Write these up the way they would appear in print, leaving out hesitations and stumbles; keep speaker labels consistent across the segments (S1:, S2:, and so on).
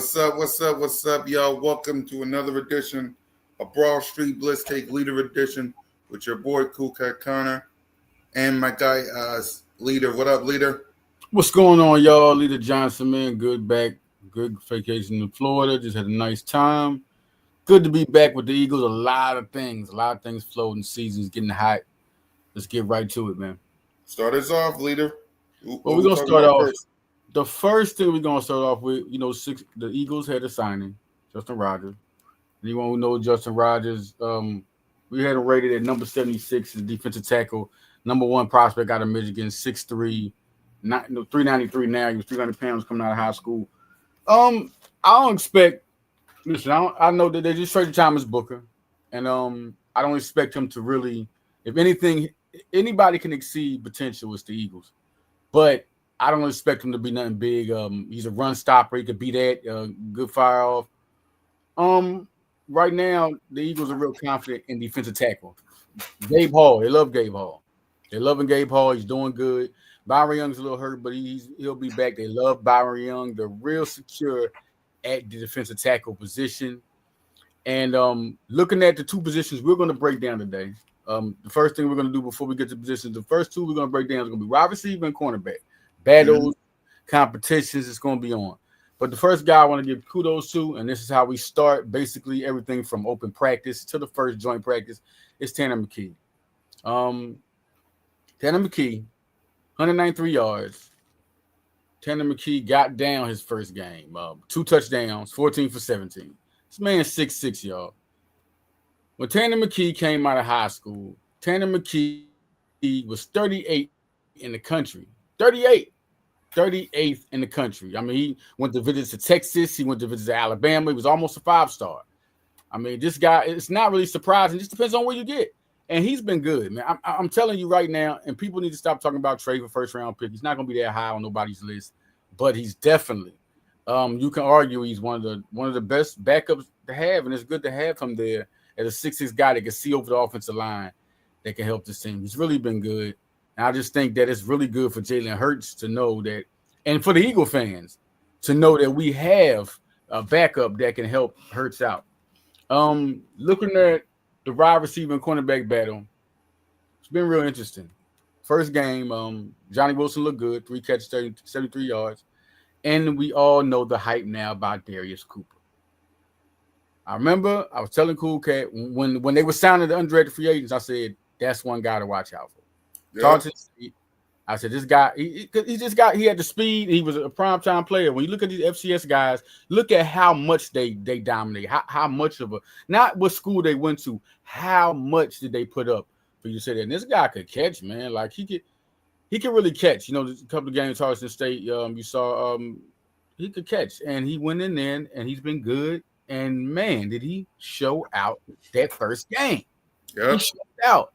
S1: What's up? What's up? What's up, y'all? Welcome to another edition of Broad Street Blitz Take Leader Edition with your boy Cool Cat Connor and my guy Leader. What up, Leader?
S2: What's going on, y'all? Leader Johnson, man. Good back. Good vacation in Florida. Just had a nice time. Good to be back with the Eagles. A lot of things floating. Season's getting hot. Let's get right to it, man.
S1: Start us off, Leader.
S2: Well, we're going to start off. The first thing we're going to start off with, the Eagles had a signing, Justin Rogers. Anyone who knows Justin Rogers, we had him rated at number 76 as defensive tackle, number one prospect out of Michigan, 6'3", 393 now. He was 300 pounds coming out of high school. I don't expect. Listen, I know that they just traded Thomas Booker, and I don't expect him to really. If anything, anybody can exceed potential. It's the Eagles, but I don't expect him to be nothing big. He's a run stopper. He could be that. Good fire off. Right now, the Eagles are real confident in defensive tackle. Gabe Hall. They love Gabe Hall. They're loving Gabe Hall. He's doing good. Byron Young's a little hurt, but he'll be back. They love Byron Young. They're real secure at the defensive tackle position. And looking at the two positions we're going to break down today, the first thing we're going to do before we get to positions, the first two we're going to break down is going to be wide receiver and cornerback. Battles, competitions, it's going to be on. But the first guy I want to give kudos to, and this is how we start basically everything from open practice to the first joint practice, is Tanner McKee. Tanner McKee, 193 yards. Tanner McKee got down his first game. 2 touchdowns, 14 for 17. This man's 6'6", y'all. When Tanner McKee came out of high school, Tanner McKee was 38 in the country. 38th in the country. I mean, he went to visit to Texas. He went to visit to Alabama. He was almost a 5-star. I mean, this guy, it's not really surprising. It just depends on where you get. And he's been good, man. I'm telling you right now, and people need to stop talking about trade for first-round pick. He's not going to be that high on nobody's list, but he's definitely. You can argue he's one of the best backups to have, and it's good to have him there as a 6'6" guy that can see over the offensive line that can help this team. He's really been good. And I just think that it's really good for Jalen Hurts to know that, and for the Eagle fans to know that we have a backup that can help Hurts out. Looking at the wide receiver and cornerback battle, it's been real interesting. First game, Johnny Wilson looked good, 3 catches, 73 yards. And we all know the hype now about Darius Cooper. I remember I was telling Cool Cat when they were signing the undrafted free agents, I said, that's one guy to watch out for. Yeah. I said, this guy, he had the speed. He was a primetime player. When you look at these FCS guys, look at how much they dominate, how much of not what school they went to, how much did they put up for you to say that. And this guy could catch, man. Like he could really catch. A couple of games, Charleston State, you saw he could catch. And he went in there, and he's been good. And, man, did he show out that first game. Yep. He showed out.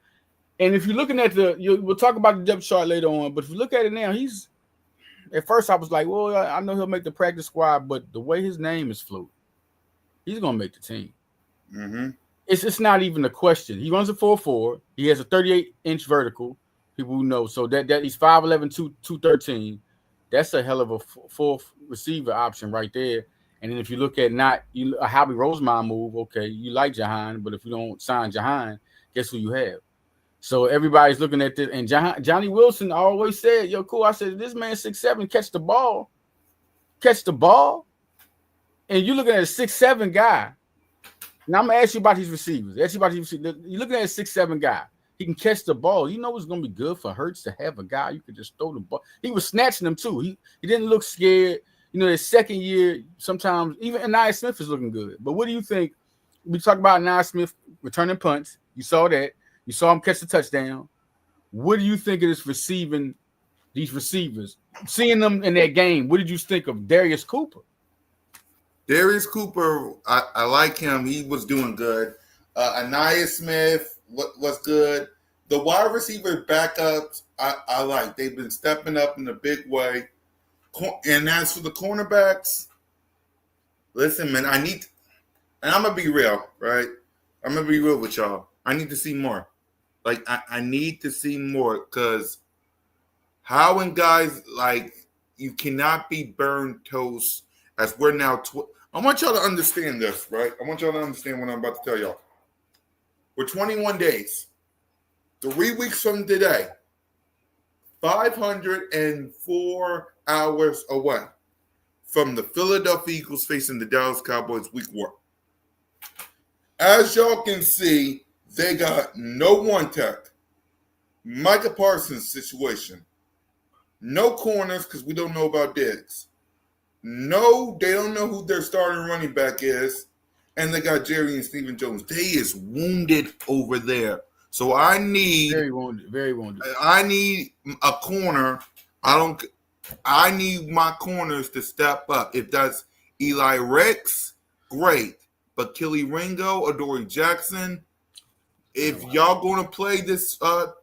S2: And if you're looking at we'll talk about the depth chart later on, but if you look at it now, at first I was like, well, I know he'll make the practice squad, but the way his name is floating, he's going to make the team. Mm-hmm. It's not even a question. He runs a 4.4. He has a 38-inch vertical, people who know. So that he's 5'11", 213. That's a hell of a fourth receiver option right there. And then if you look at a Howie Roseman move, okay, you like Jahan, but if you don't sign Jahan, guess who you have? So everybody's looking at this, and Johnny Wilson always said, yo, cool. I said, this man 6'7", catch the ball. And you're looking at a 6'7" guy. Now I'm going to ask you about these receivers. You're looking at a 6'7" guy. He can catch the ball. You know it's going to be good for Hurts to have a guy you could just throw the ball. He was snatching them too. He didn't look scared. His second year, sometimes even Anaya Smith is looking good. But what do you think? We talk about Anaya Smith returning punts. You saw that. You saw him catch the touchdown. What do you think of these receivers? Seeing them in that game, what did you think of Darius Cooper?
S1: Darius Cooper, I like him. He was doing good. Anaya Smith was good. The wide receiver backups, I like. They've been stepping up in a big way. And as for the cornerbacks, listen, man, and I'm going to be real, right? I'm going to be real with y'all. I need to see more. Like, I need to see more because how and guys, like, you cannot be burned toast as we're now I want y'all to understand this, right? I want y'all to understand what I'm about to tell y'all. We're 21 days, 3 weeks from today, 504 hours away from the Philadelphia Eagles facing the Dallas Cowboys week 1. As y'all can see, they got no one tech. Micah Parsons situation. No corners because we don't know about Diggs. No, they don't know who their starting running back is. And they got Jerry and Stephen Jones. They is wounded over there. So I need
S2: very wounded.
S1: I need a corner. I need my corners to step up. If that's Eli Rex, great. But Kelly Ringo, Adoree Jackson, if y'all going to play this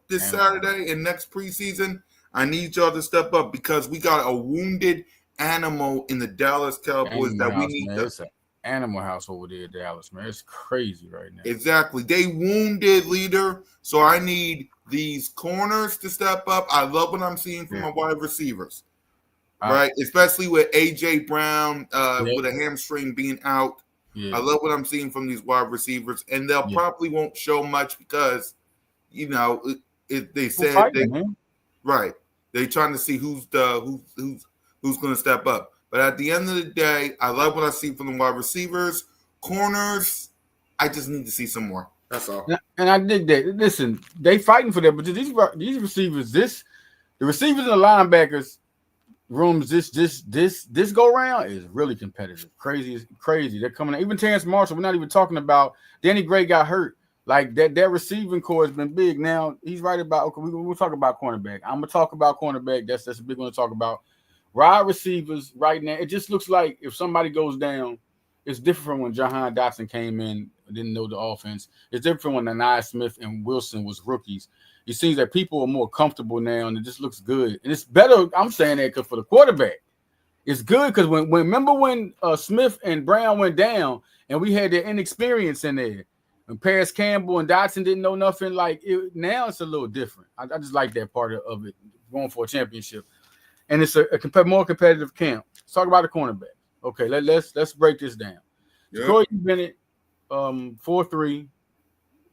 S1: Saturday and next preseason, I need y'all to step up because we got a wounded animal in the Dallas Cowboys that we need.
S2: It's an animal house over there, Dallas, man. It's crazy right now.
S1: Exactly. They wounded leader, so I need these corners to step up. I love what I'm seeing from my wide receivers, right? Especially with A.J. Brown with a hamstring being out. Yeah. I love what I'm seeing from these wide receivers, and they'll probably won't show much because, they said right. They're trying to see who's going to step up. But at the end of the day, I love what I see from the wide receivers, corners. I just need to see some more. That's all.
S2: And I dig that. Listen, they fighting for that, but these receivers, the receivers and the linebackers rooms this go around is really competitive. Crazy. They're coming. Even Terrence Marshall. We're not even talking about Danny Gray got hurt. Like that receiving core has been big. Now he's right about. Okay, we'll talk about cornerback. I'm gonna talk about cornerback. That's a big one to talk about. Wide receivers right now. It just looks like if somebody goes down, it's different from when Jahan Dotson came in, didn't know the offense. It's different when Anaya Smith and Wilson was rookies. It seems that people are more comfortable now, and it just looks good. And it's better. I'm saying that because for the quarterback, it's good because remember when Smith and Brown went down, and we had their inexperience in there. When Paris Campbell and Dotson didn't know nothing, now it's a little different. I just like that part of it, going for a championship. And it's a more competitive camp. Let's talk about the cornerback. Okay, let's break this down. Yep. Corey Bennett, 4'3",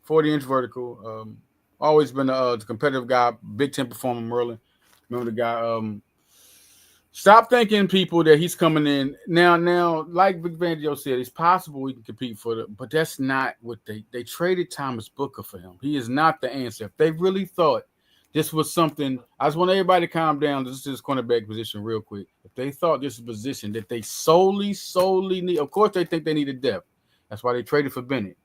S2: 40-inch vertical. Always been a competitive guy, Big Ten performer, Merlin. Remember the guy. Stop thinking, people, that he's coming in now. Like Vic Fangio said, it's possible we can compete but that's not what they traded Thomas Booker for him. He is not the answer. If they really thought this was something, I just want everybody to calm down. This is this cornerback position real quick. If they thought this was a position that they solely need, of course they think they needed depth. That's why they traded for Bennett.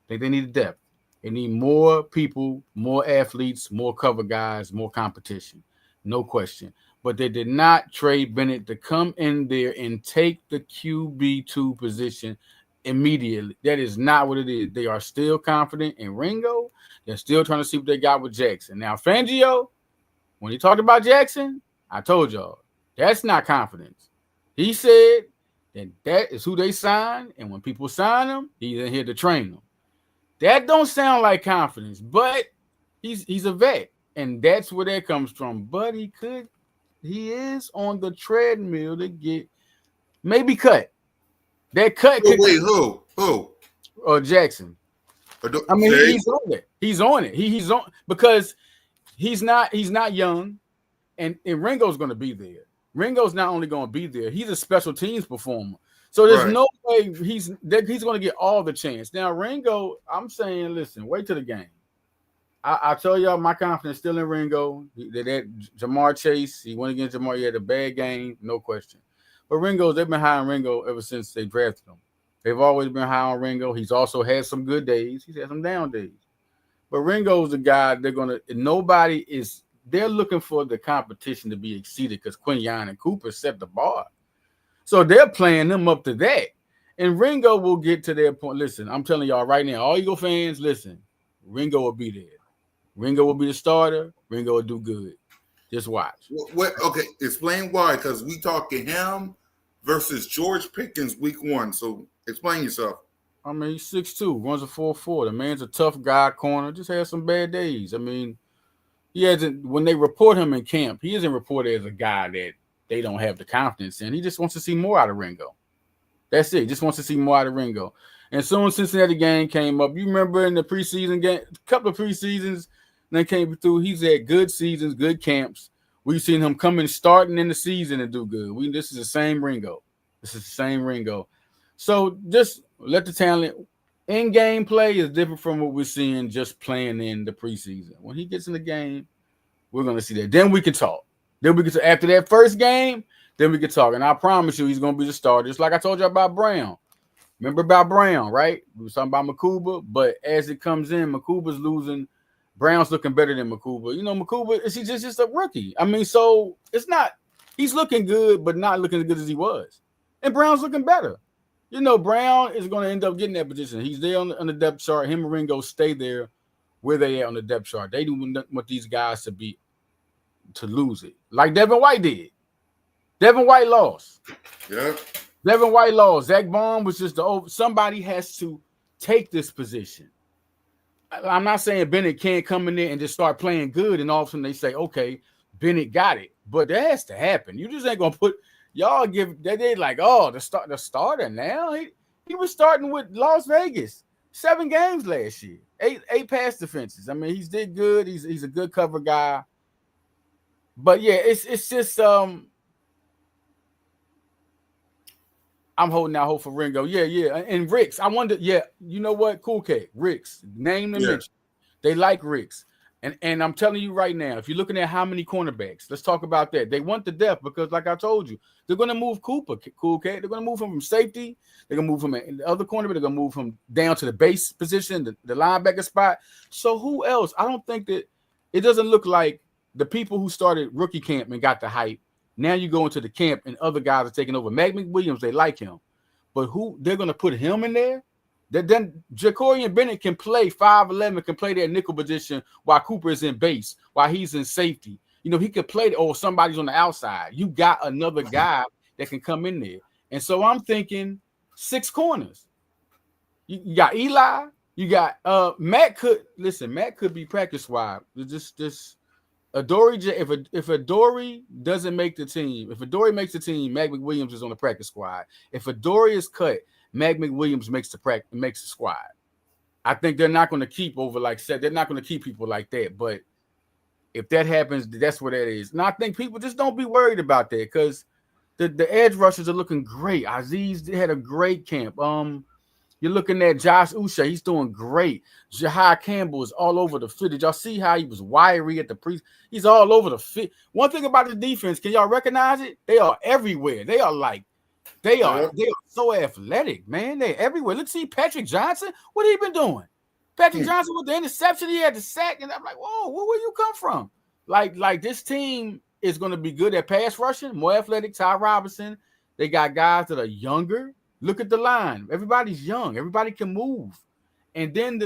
S2: They needed depth. They need more people, more athletes, more cover guys, more competition. No question. But they did not trade Bennett to come in there and take the QB2 position immediately. That is not what it is. They are still confident in Ringo. They're still trying to see what they got with Jackson. Now, Fangio, when he talked about Jackson, I told y'all, that's not confidence. He said that is who they signed, and when people sign him, he's in here to train them. That don't sound like confidence, but he's a vet, and that's where that comes from. But he is on the treadmill to get maybe cut. That cut.
S1: Wait, who?
S2: Jackson. I mean, he's on it. He's on it. He's on because he's not young, and Ringo's going to be there. Ringo's not only going to be there, he's a special teams performer. So there's no way he's going to get all the chance. Now, Ringo, I'm saying, listen, wait till the game. I tell y'all my confidence still in Ringo. That Jamar Chase, he went against Jamar. He had a bad game, no question. But they've been high on Ringo ever since they drafted him. They've always been high on Ringo. He's also had some good days. He's had some down days. But Ringo's the guy they're looking for the competition to be exceeded because Quinyon and Cooper set the bar. So they're playing them up to that. And Ringo will get to their point. Listen, I'm telling y'all right now, all Eagle fans, listen, Ringo will be there. Ringo will be the starter. Ringo will do good. Just watch.
S1: Okay, explain why. Because we talking him versus George Pickens week 1. So explain yourself.
S2: I mean, he's 6'2", runs a 4.4. The man's a tough guy, corner. Just had some bad days. I mean, he hasn't. When they report him in camp, he isn't reported as a guy that they don't have the confidence in. He just wants to see more out of Ringo. That's it. Just wants to see more out of Ringo. And soon as Cincinnati game came up, you remember in the preseason game, a couple of preseasons, then came through. He's had good seasons, good camps. We've seen him coming starting in the season and do good. This is the same Ringo. This is the same Ringo. So just let the talent in-game play is different from what we're seeing just playing in the preseason. When he gets in the game, we're gonna see that. Then we can talk. Then we can after that first game, then we can talk. And I promise you, he's gonna be the starter. Just like I told you about Brown. Remember about Brown, right? We were talking about Makuba, but as it comes in, Makuba's losing. Brown's looking better than Makuba. You know, Makuba is he just a rookie. I mean, so it's not. He's looking good, but not looking as good as he was. And Brown's looking better. You know, Brown is going to end up getting that position. He's there on the depth chart. Him and Ringo stay there where they at on the depth chart. They don't want these guys to lose it, like Devin White did. Devin White lost.
S1: Yeah.
S2: Devin White lost. Zach Baum was just somebody has to take this position. I'm not saying Bennett can't come in there and just start playing good, and all of a sudden they say, okay, Bennett got it. But that has to happen. You just ain't gonna put y'all give they like, oh, the starter now. He was starting with Las Vegas 7 games last year, eight pass defenses. I mean, he's did good. He's a good cover guy. But yeah, it's just I'm holding out hope for Ringo. Yeah. And Ricks, I wonder, you know what? Cool K, Ricks, name and mention. They like Ricks. And I'm telling you right now, if you're looking at how many cornerbacks, let's talk about that. They want the depth because, like I told you, they're going to move Cooper, Cool K. They're going to move him from safety. They're going to move him in the other cornerback. They're going to move him down to the base position, the linebacker spot. So who else? I don't think that it doesn't look like the people who started rookie camp and got the hype. Now you go into the camp and other guys are taking over. Mac McWilliams, they like him. But who they're going to put him in there? Then Jacorian Bennett can play 5'11", can play that nickel position while Cooper is in base, while he's in safety. You know, he could play, or somebody's on the outside. You got another guy that can come in there. And so I'm thinking 6 corners. You got Eli. You got Matt could be practice squad. Just Adoree, if Adoree doesn't make the team, if Adoree makes the team, Mac McWilliams is on the practice squad. If Adoree is cut, Mac McWilliams makes the squad. I think they're not going to keep they're not going to keep people like that. But if that happens, that's what that is. And I think people just don't be worried about that because the edge rushers are looking great. Aziz had a great camp. You're looking at Josh Uche. He's doing great. Jahai Campbell is all over the field. Did y'all see how he was wiry at the pre? He's all over the field. One thing about the defense, can y'all recognize it? They are everywhere. They are so athletic, man. They're everywhere. Let's see Patrick Johnson. What have he been doing? Patrick Johnson with the interception. He had the sack. And I'm like, whoa, where you come from? Like this team is going to be good at pass rushing, more athletic. Ty Robinson. They got guys that are younger. Look at the line. Everybody's young. Everybody can move. And then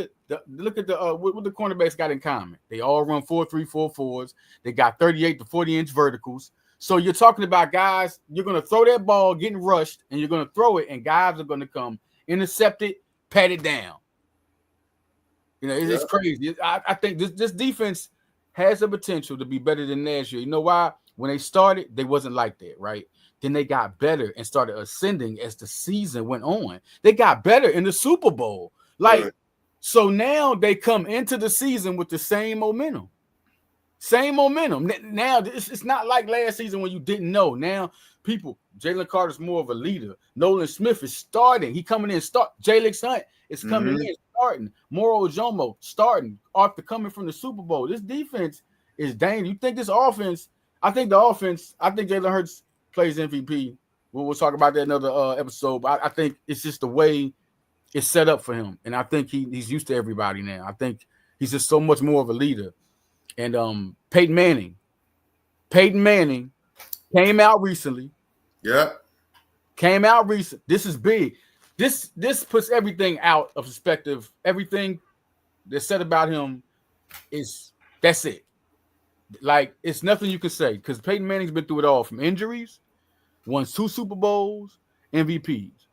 S2: look at what the cornerbacks got in common. They all run 4.3-4.4s. They got 38 to 40-inch verticals. So you're talking about guys, you're going to throw that ball getting rushed, and you're going to throw it, and guys are going to come intercept it, pat it down. You know, it's crazy. I think this defense has the potential to be better than last year. You know why? When they started, they wasn't like that, right? Then they got better and started ascending as the season went on. They got better in the Super Bowl. So now they come into the season with the same momentum. Same momentum. Now, it's not like last season when you didn't know. Now, Jalen Carter's more of a leader. Nolan Smith is starting. He coming in, Jalix Hunt is coming in, starting. Moro Ojomo starting after coming from the Super Bowl. This defense is dangerous. You think this offense, I think Jalen Hurts plays MVP. We'll talk about that in another episode. But I think it's just the way it's set up for him. And I think he's used to everybody now. I think he's just so much more of a leader. And Peyton Manning came out recently.
S1: Yeah.
S2: Came out recent. This is big. This puts everything out of perspective. Everything that's said about him that's it. Like, it's nothing you can say because Peyton Manning's been through it all, from injuries, won 2 Super Bowls, MVPs.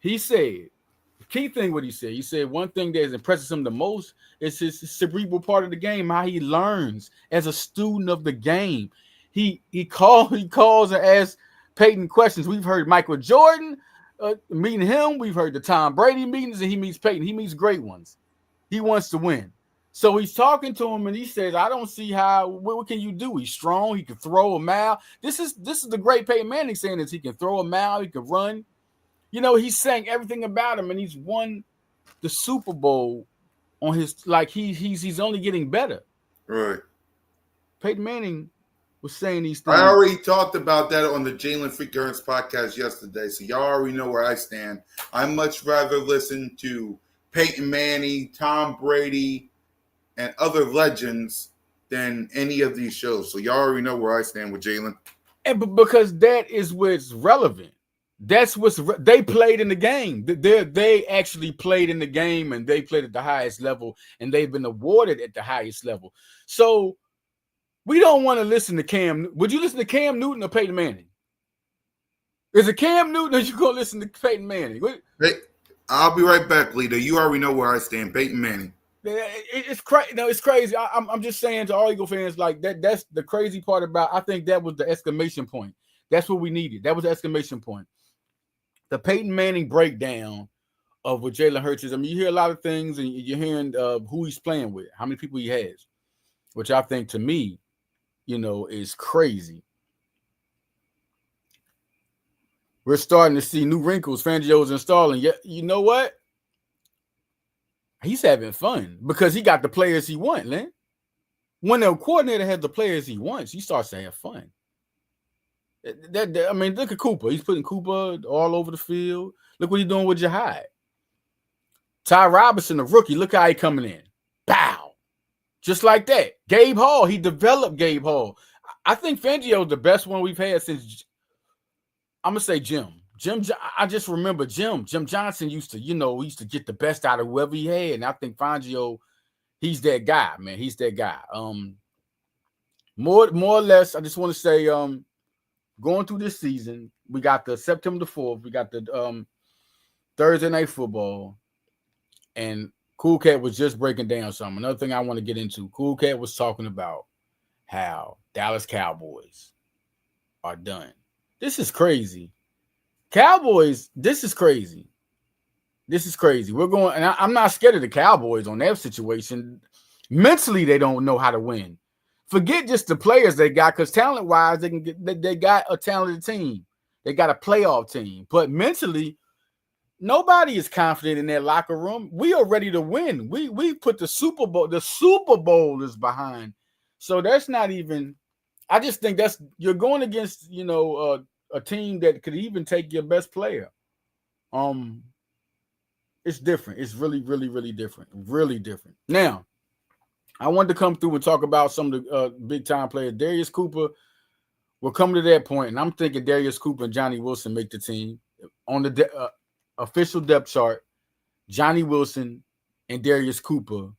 S2: He said, the key thing what he said one thing that has impressed him the most is his cerebral part of the game, how he learns as a student of the game. He calls and asks Peyton questions. We've heard Michael Jordan meeting him. We've heard the Tom Brady meetings, and he meets Peyton. He meets great ones. He wants to win. So he's talking to him, and he says, "I don't see how. What can you do? He's strong. He can throw a mile. This is the great Peyton Manning saying is he can throw a mile. He can run. You know, he's saying everything about him, and he's won the Super Bowl on his like he's only getting better.
S1: Right.
S2: Peyton Manning was saying these
S1: I
S2: things.
S1: already talked about that on the Jalen Freak Earns podcast yesterday, so y'all already know where I stand. I much rather listen to Peyton Manning, Tom Brady, and other legends than any of these shows. So y'all already know where I stand with Jalen.
S2: And because that is what's relevant. That's they played in the game. They actually played in the game, and they played at the highest level, and they've been awarded at the highest level. So we don't want to listen to Cam. Would you listen to Cam Newton or Peyton Manning? Is it Cam Newton or you going to listen to Peyton Manning?
S1: Hey, I'll be right back, Lita. You already know where I stand. Peyton Manning.
S2: It's crazy. No, it's crazy. I'm just saying to all Eagle fans, like that. That's the crazy part about. I think that was the exclamation point. That's what we needed. That was the exclamation point. The Peyton Manning breakdown of what Jalen Hurts is. I mean, you hear a lot of things, and you're hearing who he's playing with, how many people he has, which I think to me, you know, is crazy. We're starting to see new wrinkles. Fangio's installing. Yeah, you know what? He's having fun because he got the players he wants, man. When the coordinator has the players he wants, he starts to have fun. I mean, look at Cooper. He's putting Cooper all over the field. Look what he's doing with Jahai. Ty Robinson, the rookie, look how he coming in. Bow. Just like that. Gabe Hall, he developed Gabe Hall. I think Fangio's the best one we've had since, I'm going to say Jim. I just remember Jim Johnson used to get the best out of whoever he had. And I think Fangio, he's that guy, man. He's that guy. More or less, I just want to say, going through this season, we got the September the 4th, we got the Thursday night football, and Cool Cat was just breaking down something. Another thing I want to get into, Cool Cat was talking about how Dallas Cowboys are done. This is crazy. Cowboys, this is crazy. This is crazy. We're going, and I'm not scared of the Cowboys on that situation. Mentally, they don't know how to win. Forget just the players they got, because talent-wise, they got a talented team. They got a playoff team. But mentally, nobody is confident in that locker room. We are ready to win. We put the Super Bowl. The Super Bowl is behind. So that's not even. I just think you're going against a team that could even take your best player. It's different. It's really, really, really different. Really different. Now, I wanted to come through and talk about some of the big time players. Darius Cooper. We're coming to that point, and I'm thinking Darius Cooper and Johnny Wilson make the team on the official depth chart. Johnny Wilson and Darius Cooper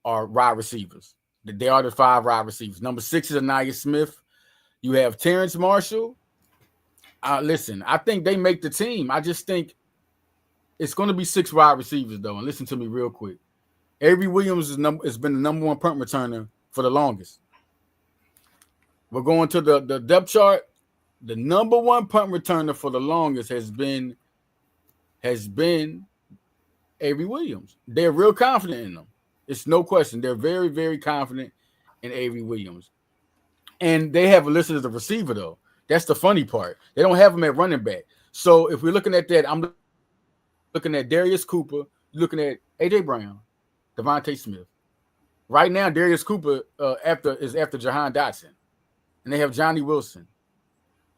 S2: are wide receivers. They are the 5 wide receivers. Number 6 is Anaya Smith. You have Terrence Marshall. Listen, I think they make the team. I just think it's going to be 6 wide receivers, though. And listen to me real quick. Avery Williams has been the number 1 punt returner for the longest. We're going to the depth chart. The number 1 punt returner for the longest has been Avery Williams. They're real confident in them. It's no question. They're very, very confident in Avery Williams. And they have a listed as a receiver, though. That's the funny part. They don't have him at running back. So if we're looking at that, I'm looking at Darius Cooper, looking at A.J. Brown, Devontae Smith. Right now, Darius Cooper is after Jahan Dotson. And they have Johnny Wilson.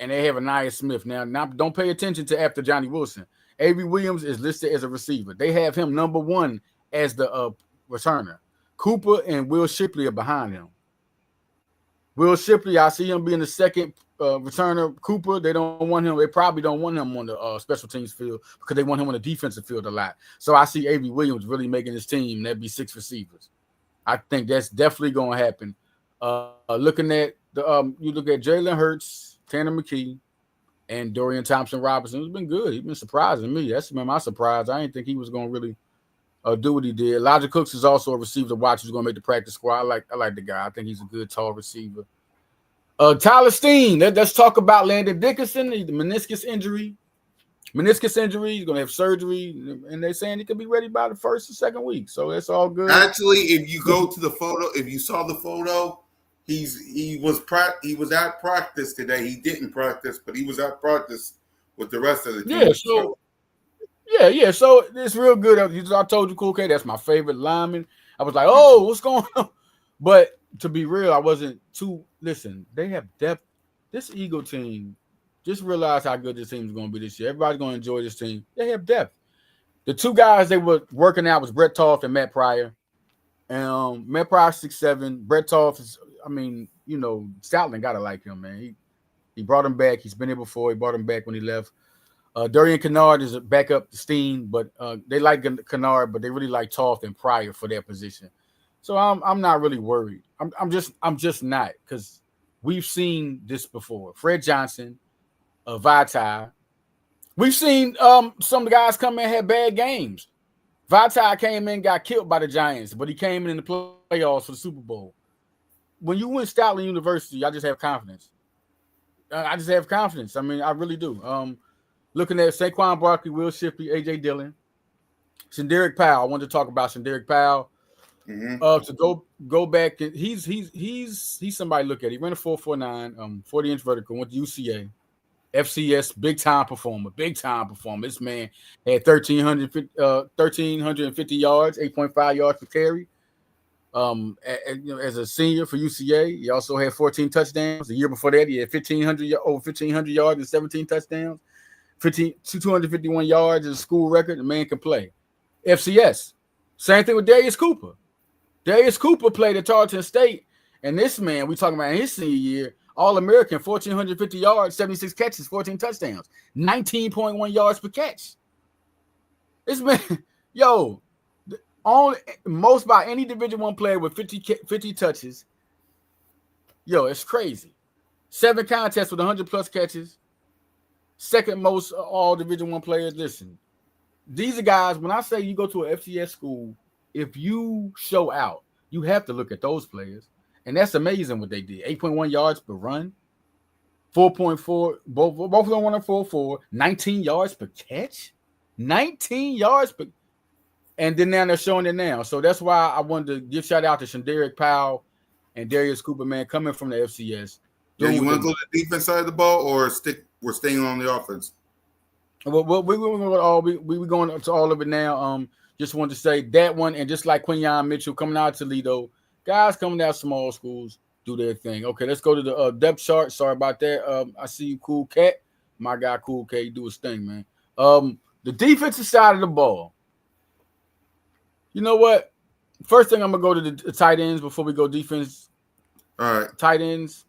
S2: And they have Anaya Smith. Now, don't pay attention to after Johnny Wilson. Avery Williams is listed as a receiver. They have him number 1 as the returner. Cooper and Will Shipley are behind him. Will Shipley, I see him being the second returner. Cooper, they don't want him. They probably don't want him on the special teams field because they want him on the defensive field a lot. So I see Avery Williams really making his team. That'd be 6 receivers. I think that's definitely going to happen. Looking at you look at Jalen Hurts, Tanner McKee, and Dorian Thompson-Robinson. It's been good. He's been surprising me. That's been my surprise. I didn't think he was going to really do what he did. Elijah Cooks is also a receiver to watch who's going to make the practice squad. I like the guy. I think he's a good, tall receiver. Tyler Steen. Let's talk about Landon Dickerson, the meniscus injury. Meniscus injury. He's gonna have surgery, and they're saying he could be ready by the first or second week. So that's all good.
S1: Actually, if you go to the photo, if you saw the photo, he was at practice today. He didn't practice, but he was at practice with the rest of the
S2: Yeah.
S1: team.
S2: So yeah. So it's real good. I told you, Cool K, that's my favorite lineman. I was like, oh, what's going on? But to be real, I wasn't too. Listen, they have depth. This Eagle team, just realize how good this team is going to be this year. Everybody's going to enjoy this team. They have depth. The two guys they were working out was Brett Toth and Matt Pryor. Matt Pryor 6'7". Brett Toth is, I mean, Stoutland gotta like him, man. He brought him back. He's been here before. He brought him back when he left. Durian Kennard is a backup to Steen, but they like Kennard, but they really like Toth and Pryor for their position. So I'm not really worried. I'm just not, because we've seen this before. Fred Johnson, Vitae. We've seen some of the guys come in and had bad games. Vitae came in, got killed by the Giants, but he came in the playoffs for the Super Bowl. When you win Stoutland University, I just have confidence. I just have confidence. I mean, I really do. Looking at Saquon Barkley, Will Shipley, A.J. Dillon, Shenderick Powell. I wanted to talk about Shenderick Powell.
S1: Mm-hmm.
S2: To go back, he's somebody to look at. He ran a 4.49, 40-inch vertical, went to UCA. FCS, big time performer. This man had 1,350 yards, 8.5 yards per carry. As a senior for UCA, he also had 14 touchdowns. The year before that, he had over 1,500 yards and 17 touchdowns. 251 yards is a school record. The man can play. FCS, same thing with Darius Cooper. Darius Cooper played at Tarleton State, and this man, we talking about in his senior year, All-American, 1,450 yards, 76 catches, 14 touchdowns, 19.1 yards per catch. This man, most by any Division I player with 50 touches. It's crazy. 7 contests with 100-plus catches. Second most all Division I players. Listen, these are guys, when I say you go to an FCS school, if you show out, you have to look at those players. And that's amazing what they did. 8.1 yards per run, 4.4, both of them won a 4.4, 19 yards per catch, 19 yards per. And then now they're showing it now. So that's why I wanted to give shout out to Shenderick Powell and Darius Cooper, man, coming from the FCS.
S1: Yeah, you want to go to the defense side of the ball, or we're staying on the offense?
S2: Well, we're going to all of it now. Just wanted to say that one, and just like Quinyon Mitchell coming out of Toledo, guys coming out of small schools do their thing. Okay, let's go to the depth chart. Sorry about that. I see you, Cool Cat. My guy, Cool Cat, do his thing, man. The defensive side of the ball. You know what? First thing, I'm going to go to the tight ends before we go defense.
S1: All right.
S2: Tight ends,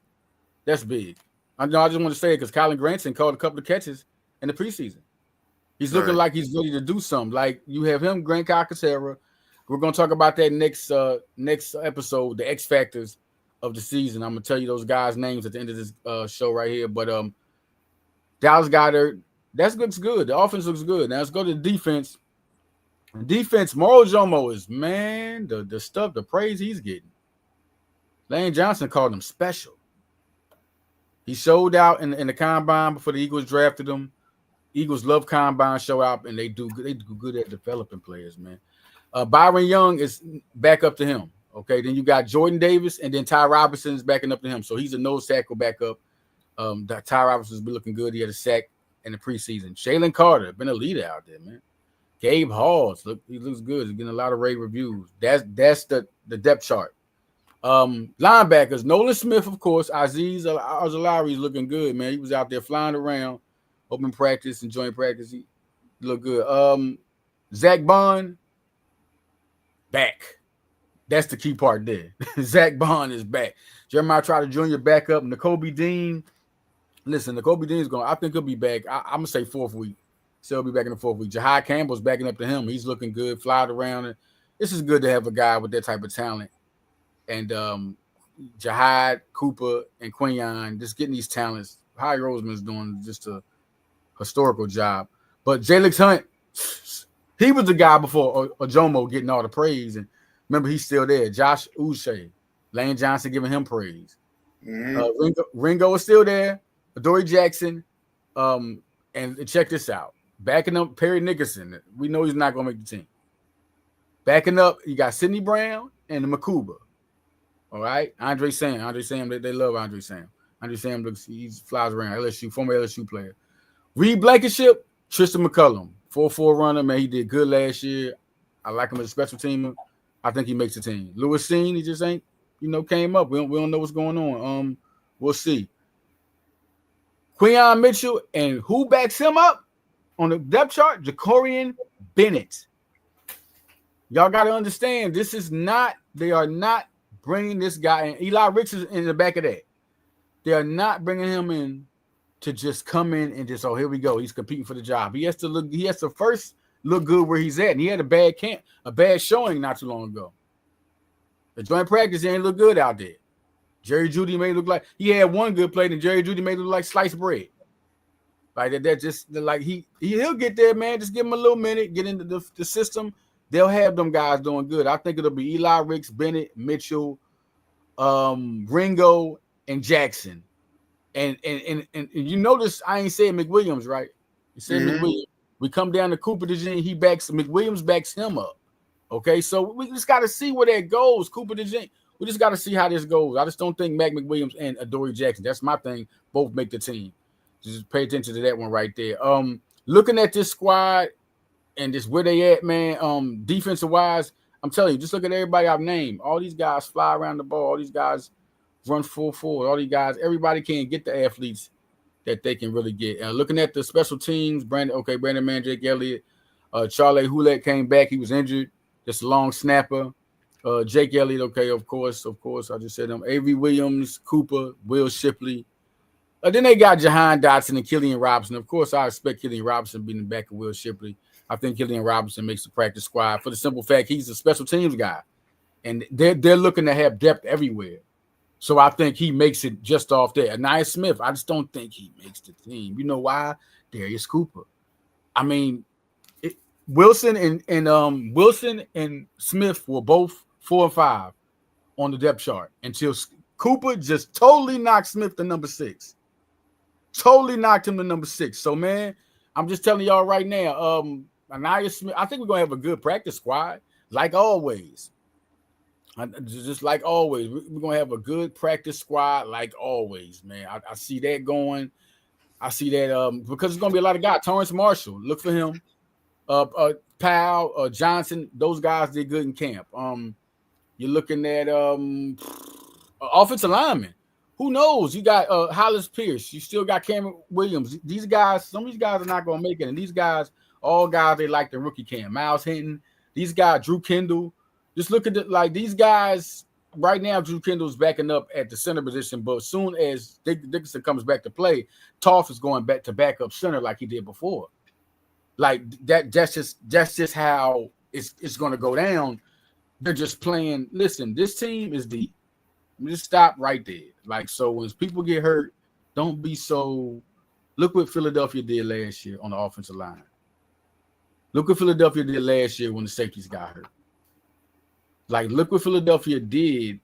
S2: that's big. I just want to say it because Kylan Granson called a couple of catches in the preseason. He's looking like he's ready to do something. Like, you have him, Grant Calcaterra. We're going to talk about that next episode, the X factors of the season. I'm going to tell you those guys' names at the end of this show right here. But Dallas Goedert, looks good. The offense looks good. Now let's go to the defense. Defense, Moro Jomo is, man, the stuff, the praise he's getting. Lane Johnson called him special. He showed out in the combine before the Eagles drafted him. Eagles love combine, show out, and they do good at developing players, man. Byron Young is back up to him. Okay, then you got Jordan Davis, and then Ty Robinson is backing up to him. So he's a nose tackle backup. Ty Robinson's been looking good. He had a sack in the preseason. Jalen Carter been a leader out there, man. Gabe Halls, he looks good. He's getting a lot of rave reviews. That's the depth chart. Linebackers, Nolan Smith, of course. Aziz Ojulari is looking good, man. He was out there flying around, open practice and joint practice. He looked good. Zach Bond, back. That's the key part there. Zach Bond is back. Jeremiah Trotter Jr. back up. Nakobe Dean. Listen, Nakobe Dean's going. I think he'll be back. I'm going to say 4th week. So he'll be back in the 4th week. Jahai Campbell's backing up to him. He's looking good, flying around. And this is good to have a guy with that type of talent. And Jahai, Cooper, and Quinyon, just getting these talents. Howie Roseman's doing just a historical job. But Jalix Hunt, he was the guy before Ojomo getting all the praise. And remember, he's still there. Josh Uche, Lane Johnson giving him praise. Mm-hmm. Ringo is still there. Adoree Jackson. And check this out. Backing up Perry Nickerson. We know he's not going to make the team. Backing up, you got Sidney Brown and Makuba. All right, Andre Sam. They love Andre Sam. Andre Sam he flies around. LSU, former LSU player. Reed Blankenship, Tristan McCullum, 4-4 runner. Man, he did good last year. I like him as a special teamer. I think he makes the team. Lewis Seen, he just ain't, came up. We don't know what's going on. We'll see. Quinyon Mitchell, and who backs him up on the depth chart? Jacorian Bennett. Y'all got to understand, they are not bringing this guy in. Eli Ricks is in the back of that. They are not bringing him in to just come in and just, here we go. He's competing for the job. He has to first look good where he's at. And he had a bad showing not too long ago. The joint practice, he ain't look good out there. Jerry Jeudy may look like he had one good play, and Jerry Jeudy may look like sliced bread. Like that, just like he'll get there, man. Just give him a little minute, get into the system. They'll have them guys doing good. I think it'll be Eli Ricks, Bennett, Mitchell, Ringo, and Jackson. And you notice I ain't saying McWilliams, right? You said McWilliams. We come down to Cooper DeJean, McWilliams backs him up. Okay, so we just got to see where that goes. Cooper DeJean. We just got to see how this goes. I just don't think Mac McWilliams and Adoree Jackson, that's my thing, both make the team. Just pay attention to that one right there. Looking at this squad and just where they at, man, defensive wise, I'm telling you, just look at everybody I've named. All these guys fly around the ball. All these guys run full forward. All these guys, everybody can get the athletes that they can really get. Looking at the special teams, Brandon Mann, Jake Elliott, Charlie Houellette came back. He was injured. Just a long snapper. Jake Elliott, okay, of course. I just said them. Avery Williams, Cooper, Will Shipley. Then they got Jahan Dotson and Killian Robinson. Of course, I expect Killian Robinson being in the back of Will Shipley. I think Killian Robinson makes the practice squad for the simple fact he's a special teams guy. And they're looking to have depth everywhere. So I think he makes it just off there. Anaya Smith, I just don't think he makes the team. You know why? Darius Cooper. I mean, Wilson and Smith were both 4 and 5 on the depth chart until Cooper just totally knocked Smith to number 6. Totally knocked him to number 6. So, man, I'm just telling y'all right now, Anaya Smith, I think we're going to have a good practice squad, like always. Just like always. We're going to have a good practice squad like always, man. I see that going. I see that because it's going to be a lot of guys. Torrance Marshall, look for him. Powell, Johnson, those guys did good in camp. You're looking at offensive linemen. Who knows? You got Hollis Pierce. You still got Cameron Williams. These guys, some of these guys are not going to make it. And these guys, all guys, they like the rookie camp. Miles Hinton, these guys, Drew Kendall. Just look at these guys right now. Drew Kendall's backing up at the center position, but as soon as Dickinson comes back to play, Toff is going back to back up center like he did before. Like that's just how it's going to go down. They're just playing. Listen, this team is deep. Just stop right there. Like, so when people get hurt, don't be so. Look what Philadelphia did last year on the offensive line. Look what Philadelphia did last year when the safeties got hurt. Like, look what Philadelphia did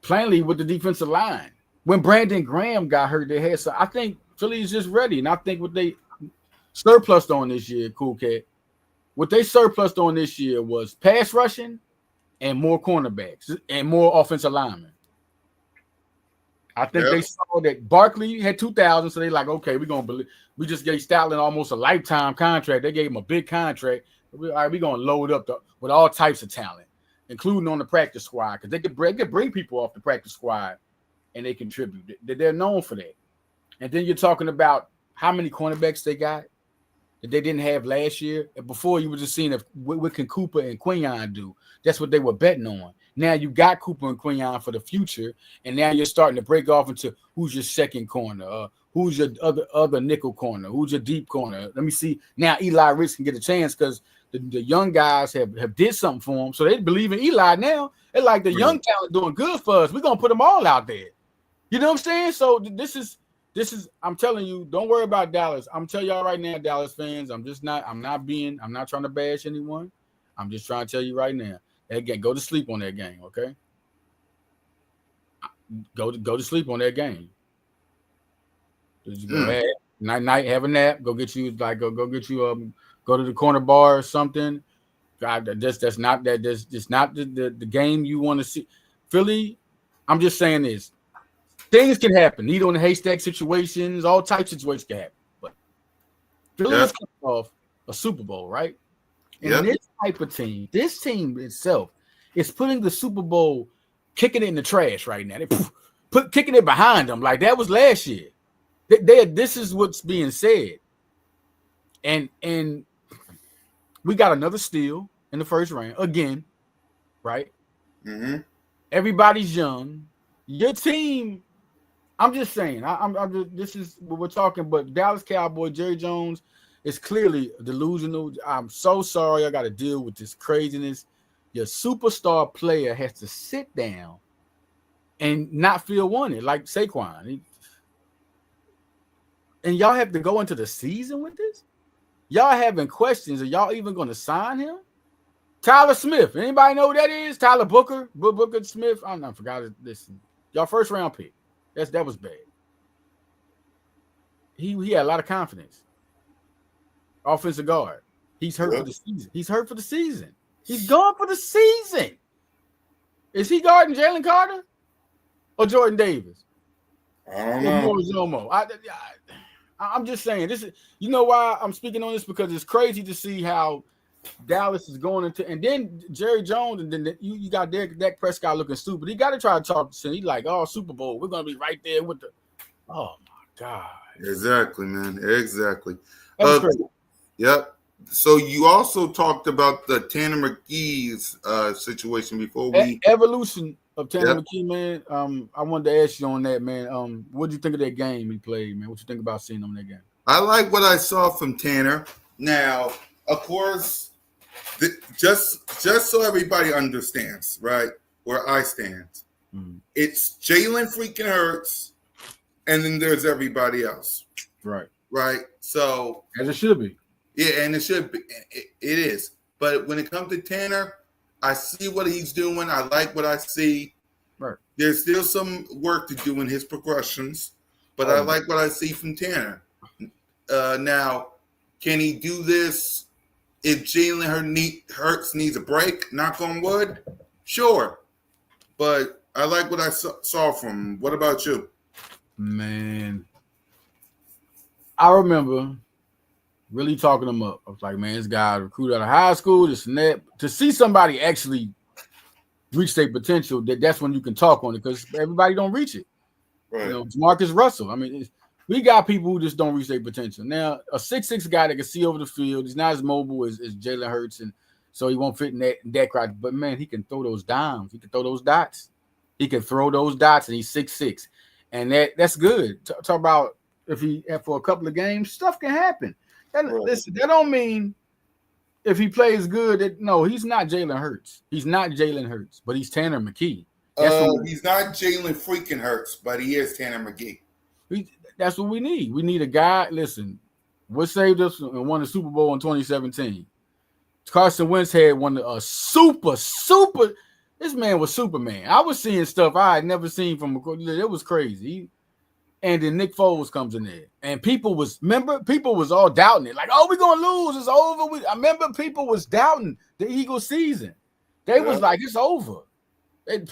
S2: plainly with the defensive line. When Brandon Graham got hurt, they had some. I think Philly is just ready. And I think what they surplused on this year, Cool Cat, what they surplused on this year was pass rushing and more cornerbacks and more offensive linemen. I think they saw that Barkley had 2,000, so they like, okay, we just gave Stoutland almost a lifetime contract. They gave him a big contract. All right, we're gonna load up with all types of talent, including on the practice squad, because they could bring people off the practice squad and they contribute. They're known for that. And then you're talking about how many cornerbacks they got that they didn't have last year. And before, you were just seeing what can Cooper and Quinyon do. That's what they were betting on. Now you got Cooper and Quinyon for the future, and now you're starting to break off into who's your second corner, who's your other nickel corner, who's your deep corner. Let me see. Now Eli Ricks can get a chance because the young guys have did something for him, so they believe in Eli now. They're like, the young talent doing good for us. We're gonna put them all out there. You know what I'm saying? So this is. I'm telling you, don't worry about Dallas. I'm telling y'all right now, Dallas fans, I'm not trying to bash anyone. I'm just trying to tell you right now. Again, go to sleep on that game, okay? Go to sleep on that game. Night, have a nap. Go get you go get you go to the corner bar or something. God, that's not that. That's just not the game you want to see. Philly. I'm just saying this. Things can happen. Needle in the haystack situations, all types of situations can happen. But Philly is coming off a Super Bowl, right? And this type of team, this team itself, is putting the Super Bowl, kicking it in the trash right now. They kicking it behind them like that was last year. This is what's being said, and we got another steal in the first round again, right?
S1: Mm-hmm.
S2: Everybody's young. Your team. I'm just saying. This is what we're talking. But Dallas Cowboy Jerry Jones is clearly delusional. I'm so sorry. I got to deal with this craziness. Your superstar player has to sit down and not feel wanted, like Saquon. And y'all have to go into the season with this? Y'all having questions. Are y'all even going to sign him? Tyler Smith. Anybody know who that is? Tyler Booker? Booker Smith? I forgot it. Listen. Y'all first round pick. That was bad. He had a lot of confidence. Offensive guard. He's hurt for the season. He's gone for the season. Is he guarding Jalen Carter or Jordan Davis?
S1: I don't know.
S2: I'm just saying this is. You know why I'm speaking on this? Because it's crazy to see how Dallas is going into, and then Jerry Jones, and then you got Dak Prescott looking stupid. He got to try to talk to him. He's like, "Oh, Super Bowl, we're gonna be right there with the." Oh my God!
S1: Exactly, man. Exactly.
S2: That's crazy.
S1: Yep. So you also talked about the Tanner McGee's situation before we
S2: evolution of Tanner McGee, man. I wanted to ask you on that, man. What did you think of that game he played, man? What you think about seeing him in that game?
S1: I like what I saw from Tanner. Now, of course. Just so everybody understands, right, where I stand. Mm-hmm. It's Jalen freaking Hurts, and then there's everybody else.
S2: Right.
S1: So
S2: as it should be.
S1: Yeah, and it should be. It is. But when it comes to Tanner, I see what he's doing. I like what I see.
S2: Right.
S1: There's still some work to do in his progressions, but I like what I see from Tanner. Now, can he do this? If Jalen Hurts needs a break, knock on wood, sure. But I like what I saw from him. What about you?
S2: Man, I remember really talking him up. I was like, man, this guy recruited out of high school, this and that. To see somebody actually reach their potential, that's when you can talk on it, because everybody don't reach it. Right. You know, Marcus Russell. I mean, we got people who just don't reach their potential. Now, a 6'6" guy that can see over the field, he's not as mobile as Jalen Hurts, and so he won't fit in that crowd. But, man, he can throw those dimes. He can throw those dots. He can throw those dots, and he's 6'6". And that's good. Talk about if he for a couple of games, stuff can happen. Listen, that don't mean if he plays good, no, he's not Jalen Hurts. He's not Jalen Hurts, but he's Tanner McGee.
S1: He's not Jalen freaking Hurts, but he is Tanner McGee.
S2: That's what we need. We need a guy. Listen, what saved us and won the Super Bowl in 2017? Carson Wentz had won a super. This man was Superman. I was seeing stuff I had never seen from him. It was crazy. And then Nick Foles comes in there, and people was all doubting it, like, "Oh, we're gonna lose. It's over." I remember people was doubting the Eagles season. They was like, "It's over." And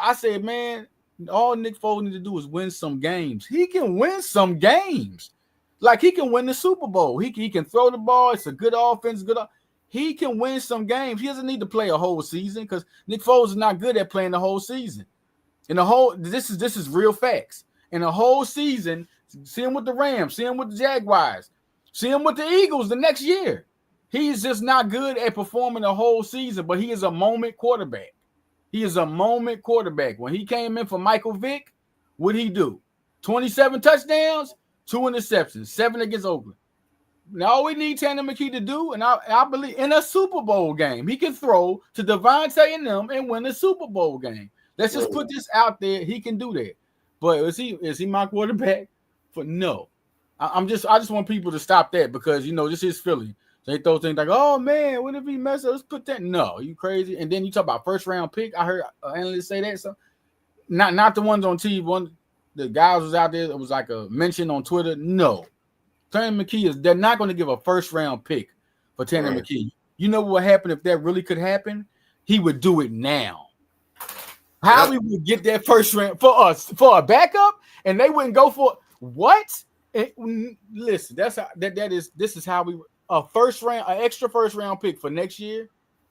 S2: I said, man. All Nick Foles need to do is win some games. He can win some games. Like, he can win the Super Bowl. He can throw the ball. It's a good offense. He can win some games. He doesn't need to play a whole season, because Nick Foles is not good at playing the whole season. This is real facts. In the whole season, see him with the Rams, see him with the Jaguars, see him with the Eagles the next year. He's just not good at performing the whole season, but he is a moment quarterback. He is a moment quarterback. When he came in for Michael Vick, what'd he do? 27 touchdowns, 2 interceptions, 7 against Oakland. Now, all we need Tanner McGee to do, and I believe in a Super Bowl game, he can throw to Devontae and them and win a Super Bowl game. Let's just put this out there. He can do that. But is he my quarterback? No. I just want people to stop that, because, this is Philly. They throw things like, "Oh man, what if he mess up? Let's put that." No, you crazy. And then you talk about first round pick. I heard analysts say that. So not the ones on TV. The guys was out there. It was like a mention on Twitter. No, Tanner McKee is they're not going to give a first round pick for Tanner
S1: Right.
S2: McKee. You know what would happen if that really could happen? He would do it now. How we would get that first round for us for a backup, and they wouldn't go for what? Listen, that's how that is. This is how we a first round, an extra first round pick for next year.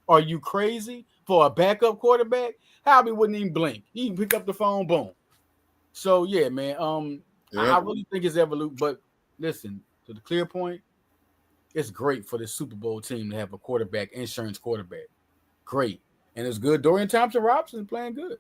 S2: Are you crazy for a backup quarterback? How we wouldn't even blink. He can pick up the phone, boom. So yeah, man. I
S1: Yep.
S2: really think it's evolution. But listen, to the clear point, it's great for the Super Bowl team to have a quarterback, insurance quarterback. Great. And it's good. Dorian Thompson-Robinson playing good.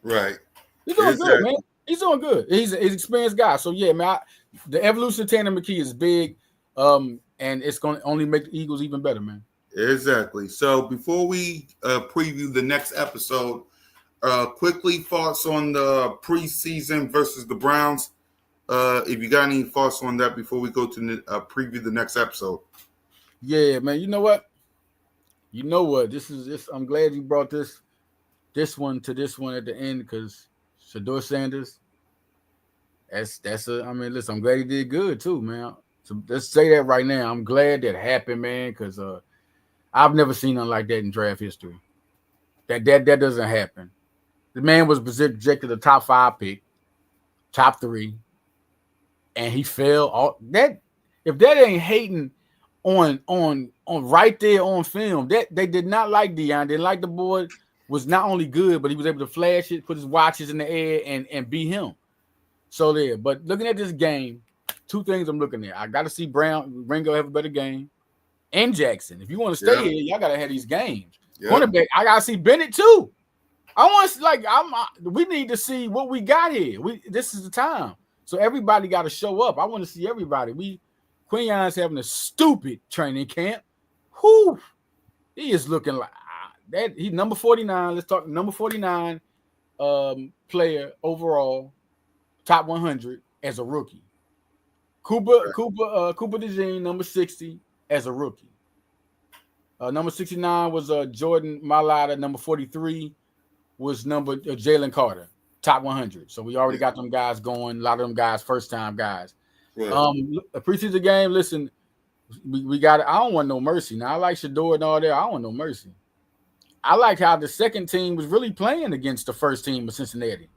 S1: Right.
S2: He's doing good, man.
S1: Exactly.
S2: He's doing good. He's an experienced guy. So yeah, man, the evolution of Tanner McKee is big. And it's going to only make the Eagles even better, man.
S1: Exactly. So before we preview the next episode, quickly thoughts on the preseason versus the Browns. If you got any thoughts on that before we go to preview the next episode.
S2: Yeah, man. You know what? This is this. I'm glad you brought this one to this one at the end because Shador Sanders. That's a. I mean, listen. I'm glad he did good too, man. So let's say that right now. I'm glad that happened, man, because I've never seen nothing like that in draft history. That doesn't happen. The man was projected a top 5 pick, top 3, and he fell. All that if that ain't hating on right there on film, that they did not like Deion. They didn't like the boy was not only good, but he was able to flash it, put his watches in the air, and beat him. So there. But looking at this game, 2 things I'm looking at. I got to see Ringo have a better game, and Jackson. If you want to stay here, y'all got to have these games. Cornerback, I got to see Bennett too. I want to we need to see what we got here. This is the time. So everybody got to show up. I want to see everybody. Quinion's having a stupid training camp. Whew. He is looking like that. He's number 49. Let's talk number 49 player overall, top 100 as a rookie. Cooper DeJean, number 60 as a rookie. Number 69 was Jordan Mailata. Number 43 was Jalen Carter, top 100. So we already got them guys going. A lot of them guys, first time guys.
S1: Right.
S2: A preseason game. Listen, we got. I don't want no mercy. Now I like Shador and all that. I don't want no mercy. I like how the second team was really playing against the first team of Cincinnati.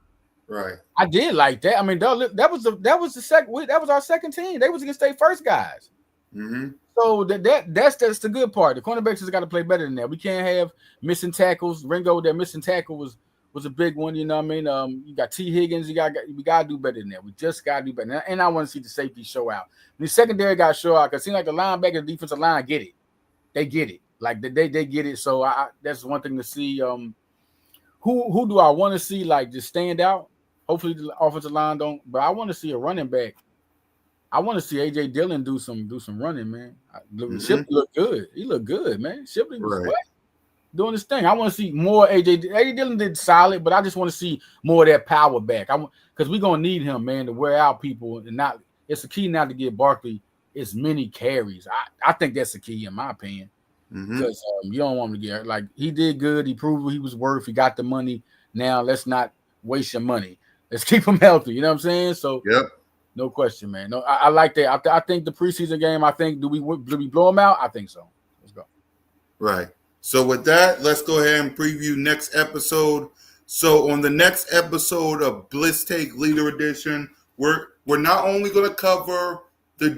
S1: Right.
S2: I did like that. I mean, that was the second. That was our second team. They was against their first guys.
S1: Mm-hmm.
S2: So that's the good part. The cornerbacks has got to play better than that. We can't have missing tackles. Ringo, that missing tackle was a big one. You know what I mean? You got T. Higgins. We gotta do better than that. We just gotta do better. And I want to see the safety show out. And the secondary got to show out because it seems like the linebacker, the defensive line get it. They get it. Like they get it. So that's one thing to see. Who do I want to see like just stand out? Hopefully the offensive line don't. But I want to see a running back. I want to see AJ Dillon do some running, man. Shipley looked good. He looked good, man. Shipley was doing his thing. I want to see more AJ. AJ Dillon did solid, but I just want to see more of that power back. Because we're gonna need him, man, to wear out people and not. It's the key now to get Barkley as many carries. I think that's the key in my opinion. Because you don't want him to get like he did good. He proved what he was worth. He got the money. Now let's not waste your money. Let's keep him healthy. You know what I'm saying? So no question, man. No, I like that. I think the preseason game. I think do we blow them out? I think so. Let's go.
S1: Right. So with that, let's go ahead and preview next episode. So on the next episode of Blitz Take Leader Edition, we're not only going to cover the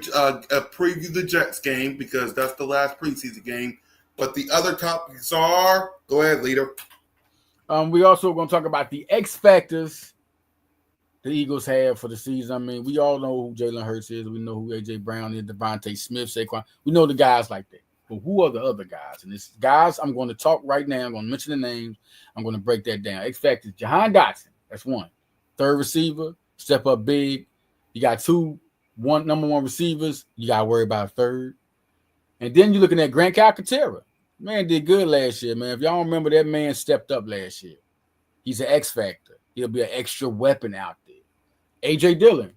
S1: preview the Jets game because that's the last preseason game, but the other topics are. Go ahead, Leader.
S2: We also going to talk about the X factors the Eagles have for the season. I mean, we all know who Jalen Hurts is. We know who A.J. Brown is, Devontae Smith, Saquon. We know the guys like that. But who are the other guys? And this guys I'm going to talk right now. I'm going to mention the names. I'm going to break that down. X factors, Jahan Dotson. That's one. Third receiver, step up big. You got number one receivers. You got to worry about a third. And then you're looking at Grant Calcaterra. Man did good last year, man. If y'all remember, that man stepped up last year. He's an X factor. He'll be an extra weapon out there. A.J. Dillon,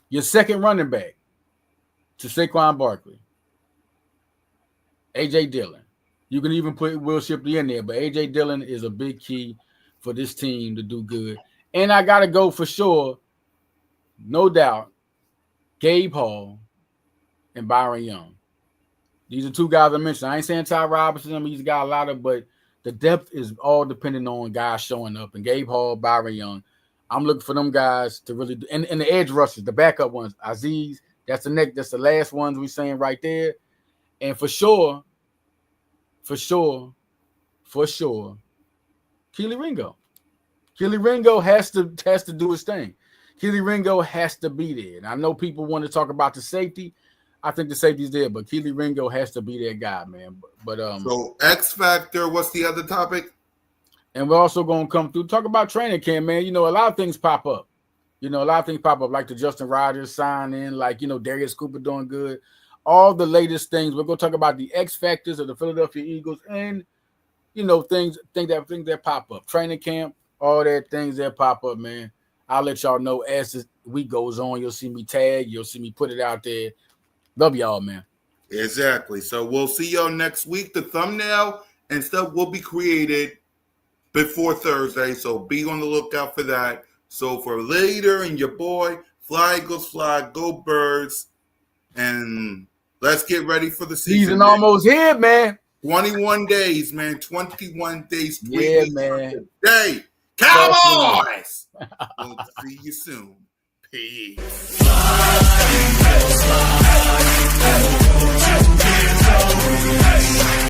S2: your second running back to Saquon Barkley. A.J. Dillon. You can even put Will Shipley in there, but A.J. Dillon is a big key for this team to do good. And I got to go for sure, no doubt, Gabe Hall and Byron Young. These are two guys I mentioned. I ain't saying Ty Robinson. I mean, he's got a lot of, but the depth is all depending on guys showing up. And Gabe Hall, Byron Young. I'm looking for them guys to really do, and the edge rushers, the backup ones. Aziz, that's the last ones we saying right there. And for sure, Keely Ringo. Keely Ringo has to do his thing. Keely Ringo has to be there. And I know people want to talk about the safety. I think the safety's there, but Keely Ringo has to be that guy, man. But
S1: so X Factor, what's the other topic?
S2: And we're also going to come through, talk about training camp, man. You know, a lot of things pop up. Like the Justin Rogers sign in, like, Darius Cooper doing good. All the latest things. We're going to talk about the X factors of the Philadelphia Eagles and, things that pop up. Training camp, all that things that pop up, man. I'll let y'all know as the week goes on. You'll see me tag. You'll see me put it out there. Love y'all, man.
S1: Exactly. So we'll see y'all next week. The thumbnail and stuff will be created before Thursday, so be on the lookout for that. So for later and your boy, fly Eagles fly, go Birds, and let's get ready for the season.
S2: Almost here, man.
S1: 21 days, man. 21 days, 3 weeks
S2: man.
S1: Day. Cowboys! We'll see you soon. Peace.